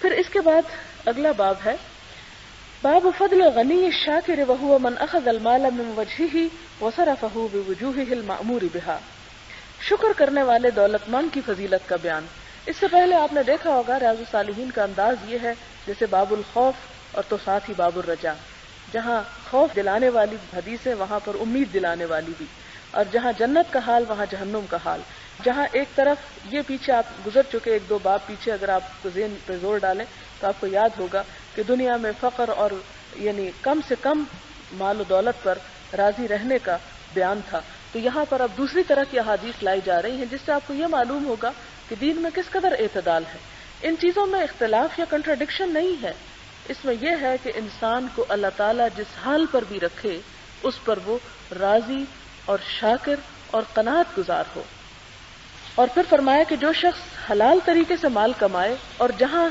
پھر اس کے بعد اگلا باب ہے باب فضل غنی الشاکر وهو من اخذ المال من وجهه وصرفه بوجوهه المأمور بها، شکر کرنے والے دولت مند کی فضیلت کا بیان۔ اس سے پہلے آپ نے دیکھا ہوگا ریاض الصالحین کا انداز یہ ہے جیسے باب الخوف اور تو ساتھ ہی باب الرجا، جہاں خوف دلانے والی حدیث ہے وہاں پر امید دلانے والی بھی، اور جہاں جنت کا حال وہاں جہنم کا حال، جہاں ایک طرف یہ پیچھے آپ گزر چکے ایک دو باب پیچھے، اگر آپ کو ذہن پہ زور ڈالیں تو آپ کو یاد ہوگا کہ دنیا میں فقر اور یعنی کم سے کم مال و دولت پر راضی رہنے کا بیان تھا، تو یہاں پر اب دوسری طرح کی احادیث لائی جا رہی ہیں جس سے آپ کو یہ معلوم ہوگا کہ دین میں کس قدر اعتدال ہے۔ ان چیزوں میں اختلاف یا کنٹراڈکشن نہیں ہے، اس میں یہ ہے کہ انسان کو اللہ تعالیٰ جس حال پر بھی رکھے اس پر وہ راضی اور شاکر اور قناعت گزار ہو۔ اور پھر فرمایا کہ جو شخص حلال طریقے سے مال کمائے اور جہاں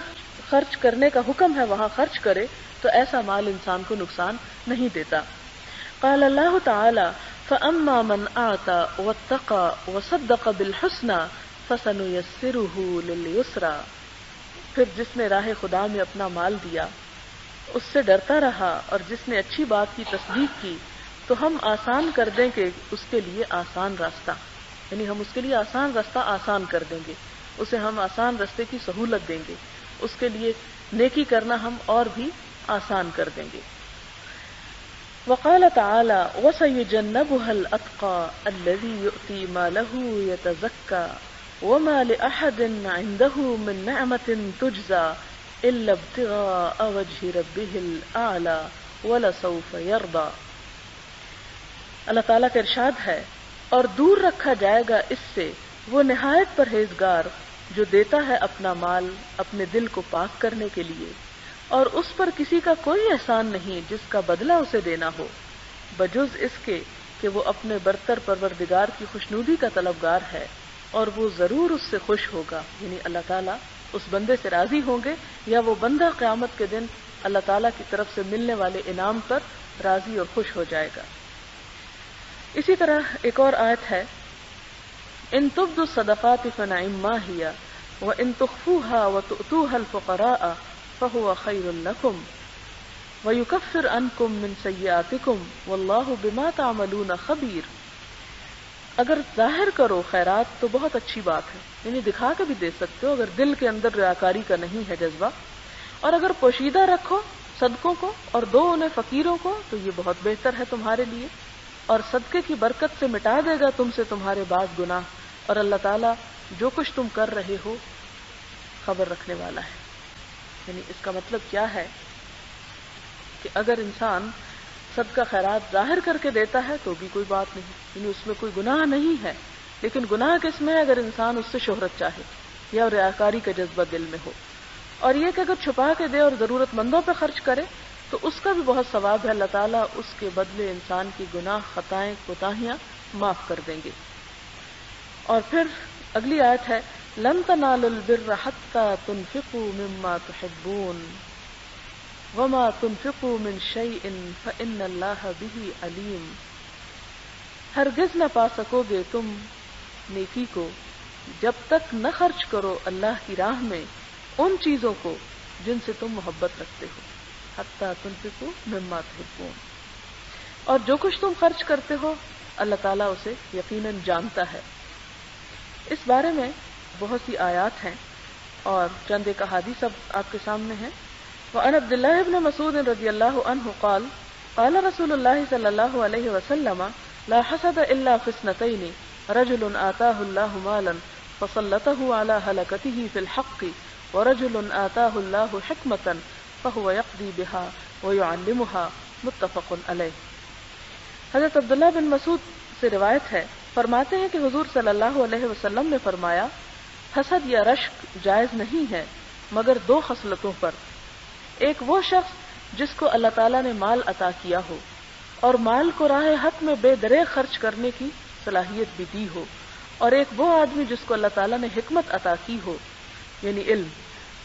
خرچ کرنے کا حکم ہے وہاں خرچ کرے تو ایسا مال انسان کو نقصان نہیں دیتا۔ قال اللہ تعالی فَأَمَّا مَنْ أَعْطَى وَاتَّقَى وَصَدَّقَ بِالْحُسْنَى فَسَنُيَسِّرُهُ لِلْيُسْرَى، پھر جس نے راہ خدا میں اپنا مال دیا، اس سے ڈرتا رہا اور جس نے اچھی بات کی تصدیق کی تو ہم آسان کر دیں گے اس کے لیے آسان راستہ، یعنی ہم اس کے لیے آسان راستہ آسان کر دیں گے، اسے ہم آسان راستے کی سہولت دیں گے، اس کے لیے نیکی کرنا ہم اور بھی آسان کر دیں گے۔ وقال تعالی وَسَيُجَنَّبُهَا الْأَتْقَى الَّذِي يُؤْتِي مَالَهُ يَتَزَكَّى وَمَا لِأَحَدٍ عِندَهُ مِن نِّعْمَةٍ تُجْزَى إِلَّا ابْتِغَاءَ وَجْهِ رَبِّهِ الْأَعْلَى وَلَسَوْفَ يَرْضَى۔ اللہ تعالیٰ کا ارشاد ہے اور دور رکھا جائے گا اس سے وہ نہایت پرہیزگار جو دیتا ہے اپنا مال اپنے دل کو پاک کرنے کے لیے، اور اس پر کسی کا کوئی احسان نہیں جس کا بدلہ اسے دینا ہو، بجز اس کے کہ وہ اپنے برتر پروردگار کی خوشنودی کا طلبگار ہے اور وہ ضرور اس سے خوش ہوگا، یعنی اللہ تعالیٰ اس بندے سے راضی ہوں گے یا وہ بندہ قیامت کے دن اللہ تعالیٰ کی طرف سے ملنے والے انعام پر راضی اور خوش ہو جائے گا۔ اسی طرح ایک اور آیت ہے ان تبدوا الصدقات فنعما هي وان تخفوها وتؤتوها الفقراء فهو خير لكم ويكفر عنكم من سيئاتكم والله بما تعملون خبير۔ اگر ظاہر کرو خیرات تو بہت اچھی بات ہے، یعنی دکھا کے بھی دے سکتے ہو اگر دل کے اندر ریاکاری کا نہیں ہے جذبہ، اور اگر پوشیدہ رکھو صدقوں کو اور دو انہیں فقیروں کو تو یہ بہت بہتر ہے تمہارے لیے، اور صدقے کی برکت سے مٹا دے گا تم سے تمہارے بعض گناہ، اور اللہ تعالیٰ جو کچھ تم کر رہے ہو خبر رکھنے والا ہے۔ یعنی اس کا مطلب کیا ہے کہ اگر انسان صدقہ خیرات ظاہر کر کے دیتا ہے تو بھی کوئی بات نہیں، یعنی اس میں کوئی گناہ نہیں ہے، لیکن گناہ کس میں ہے اگر انسان اس سے شہرت چاہے یا ریاکاری کا جذبہ دل میں ہو، اور یہ کہ اگر چھپا کے دے اور ضرورت مندوں پہ خرچ کرے تو اس کا بھی بہت ثواب ہے، اللہ تعالیٰ اس کے بدلے انسان کی گناہ خطائیں کوتاہیاں معاف کر دیں گے۔ اور پھر اگلی آیت ہے لن تنالوا البر حتى تنفقوا مما تحبون وما تنفقوا من شيء فإن الله به عليم۔ ہرگز نہ پا سکو گے تم نیکی کو جب تک نہ خرچ کرو اللہ کی راہ میں ان چیزوں کو جن سے تم محبت رکھتے ہو، حتى تنفقوا مما تحبون، اور جو کچھ تم خرچ کرتے ہو اللہ تعالیٰ اسے یقیناً جانتا ہے۔ اس بارے میں بہت سی آیات ہیں اور چند ایک احادیث اب آپ کے سامنے ہیں۔ وعن عبد الله بن مسعود رضی اللہ عنہ قال قال رسول اللہ صلی اللہ علیہ وسلم لا حسد الا في اثنتين رجل آتاه الله مالا فسلطه على هلكته في الحق ورجل آتاه الله حكمة فهو يقضي بها ويعلمها متفق علیہ۔ حضرت عبداللہ بن مسعود سے روایت ہے، فرماتے ہیں کہ حضور صلی اللہ علیہ وسلم نے فرمایا حسد یا رشک جائز نہیں ہے مگر دو خصلتوں پر، ایک وہ شخص جس کو اللہ تعالیٰ نے مال عطا کیا ہو اور مال کو راہ حق میں بے دریغ خرچ کرنے کی صلاحیت بھی دی ہو، اور ایک وہ آدمی جس کو اللہ تعالیٰ نے حکمت عطا کی ہو یعنی علم،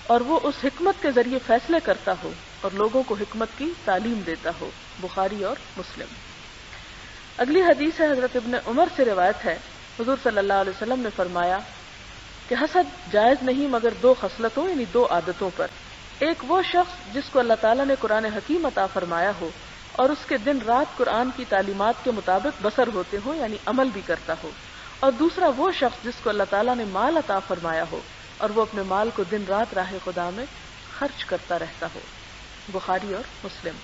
اور وہ اس حکمت کے ذریعے فیصلے کرتا ہو اور لوگوں کو حکمت کی تعلیم دیتا ہو۔ بخاری اور مسلم۔ اگلی حدیث ہے حضرت ابن عمر سے روایت ہے، حضور صلی اللہ علیہ وسلم نے فرمایا کہ حسد جائز نہیں مگر دو خصلتوں یعنی دو عادتوں پر، ایک وہ شخص جس کو اللہ تعالیٰ نے قرآن حکیم عطا فرمایا ہو اور اس کے دن رات قرآن کی تعلیمات کے مطابق بسر ہوتے ہو، یعنی عمل بھی کرتا ہو، اور دوسرا وہ شخص جس کو اللہ تعالیٰ نے مال عطا فرمایا ہو اور وہ اپنے مال کو دن رات راہ خدا میں خرچ کرتا رہتا ہو۔ بخاری اور مسلم۔